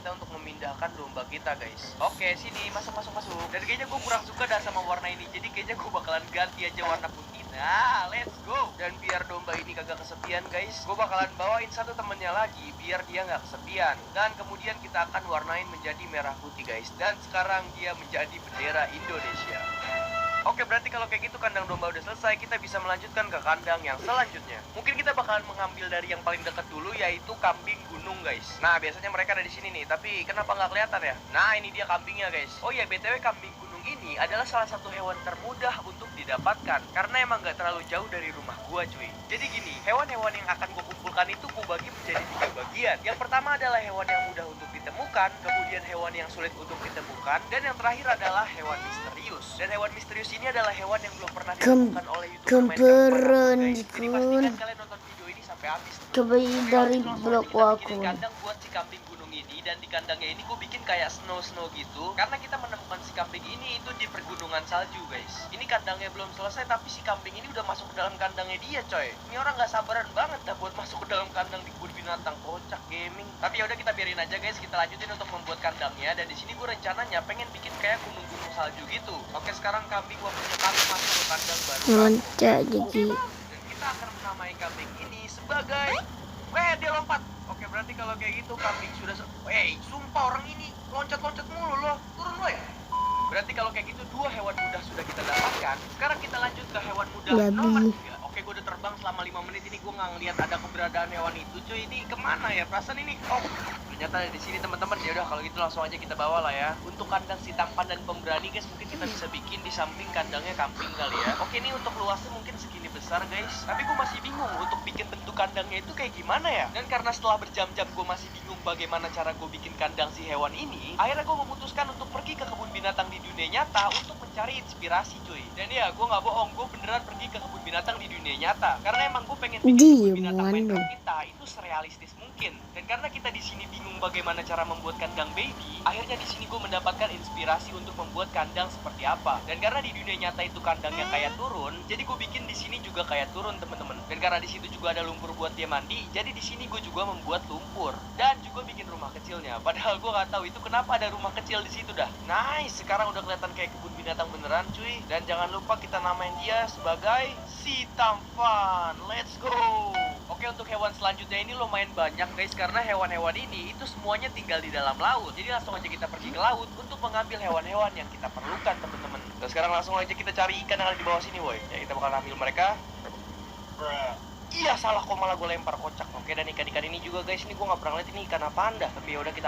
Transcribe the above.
kita untuk memindahkan domba kita, guys. Oke, sini, masuk. Dan kayaknya gue kurang suka dah sama warna ini. Jadi kayaknya gue bakalan ganti aja warna putih. Nah, let's go. Dan biar domba ini kagak kesepian, guys, gue bakalan bawain satu temennya lagi biar dia nggak kesepian. Dan kemudian kita akan warnain menjadi merah putih, guys. Dan sekarang dia menjadi bendera Indonesia. Oke, berarti kalau kayak gitu kandang domba udah selesai, kita bisa melanjutkan ke kandang yang selanjutnya. Mungkin kita bakalan mengambil dari yang paling dekat dulu, yaitu kambing gunung, guys. Nah, biasanya mereka ada di sini nih, tapi kenapa nggak kelihatan ya? Nah, ini dia kambingnya, guys. Oh iya, BTW kambing gunung ini adalah salah satu hewan termudah untuk didapatkan, karena emang nggak terlalu jauh dari rumah gua, cuy. Jadi gini, hewan-hewan yang akan gua kumpulkan itu gua bagi menjadi 3 bagian. Yang pertama adalah hewan yang mudah untuk ditemukan, kemudian hewan yang sulit untuk ditemukan, dan yang terakhir adalah hewan misterius. Dan hewan misterius ini adalah hewan yang belum pernah ditemukan oleh YouTuber Kemperan guys. Jadi pastikan kalian nonton video ini sampai habis. Coba dari blog aku. Kandang buat si kambing gunung ini, dan di kandangnya ini gue bikin kayak snow gitu, karena kita menemukan si kambing ini itu di pergunungan salju, guys. Ini kandangnya belum selesai, tapi si kambing ini udah masuk ke dalam kandangnya dia, coy. Ini orang nggak sabaran banget dah buat masuk ke dalam kandang di kebun binatang. Kocak gaming. Tapi ya udah, kita biarin aja, guys. Kita lanjutin untuk membuat kandangnya, dan di sini gue rencananya pengen bikin kayak gunung-gunung salju gitu. Oke, sekarang kambing waktunya kami masuk ke kandang baru. Loncat jadi. Dan kita akan menamai kambing ini sebagai... Weh, dia lompat. Oke, berarti kalau kayak gitu kambing sudah... sumpah orang ini loncat-loncat mulu loh. Turun loh ya. Berarti kalau kayak gitu 2 hewan mudah sudah kita dapatkan. Sekarang kita lanjut ke hewan mudah nomor 3. Oke, gue udah terbang selama 5 menit ini, gue nggak ngeliat ada keberadaan hewan itu, cuy. Ini kemana ya? Perasaan ini... Oh, ternyata ada di sini, teman-teman. Ya udah, kalau gitu langsung aja kita bawa lah ya. Untuk kandang si tampan dan pemberani, guys, mungkin kita bisa bikin di samping kandangnya kambing kali ya. Oke, ini untuk luasnya mungkin segini besar, guys. Tapi gue masih bingung untuk bikin bentuk kandangnya itu kayak gimana ya. Dan karena setelah berjam-jam gue masih bingung bagaimana cara gue bikin kandang si hewan ini, akhirnya gue memutuskan untuk pergi ke kebun binatang di dunia nyata untuk mencari inspirasi, cuy. Dan ya, gue nggak bohong, gue beneran pergi ke kebun binatang di dunia nyata. Karena emang gue pengen bikin kebun binatang Minecraft kita itu serealistis mungkin. Dan karena kita di sini bingung bagaimana cara membuat kandang baby, akhirnya di sini gue mendapatkan inspirasi untuk membuat kandang seperti apa. Dan karena di dunia nyata itu kandangnya kayak turun, jadi gue bikin di sini juga kayak turun, temen-temen. Dan karena di situ juga ada lumpur buat dia mandi, jadi di sini gue juga membuat lumpur dan juga bikin rumah kecilnya. Padahal gue nggak tahu itu kenapa ada rumah kecil di situ dah. Nice, sekarang udah kelihatan kayak kebun binatang beneran, cuy. Dan jangan lupa kita namain dia sebagai si tampan. Let's go. Oke, untuk hewan selanjutnya ini lumayan banyak, guys, karena hewan-hewan ini itu semuanya tinggal di dalam laut. Jadi langsung aja kita pergi ke laut untuk mengambil hewan-hewan yang kita perlukan, teman-teman. Dan sekarang langsung aja kita cari ikan yang ada di bawah sini, boy. Ya, kita bakal ambil mereka. Iya, salah kok, malah gue lempar, kocak. Oke, dan ikan-ikan ini juga, guys, ini gue nggak pernah lihat ini ikan apaan dah. Tapi ya udah, kita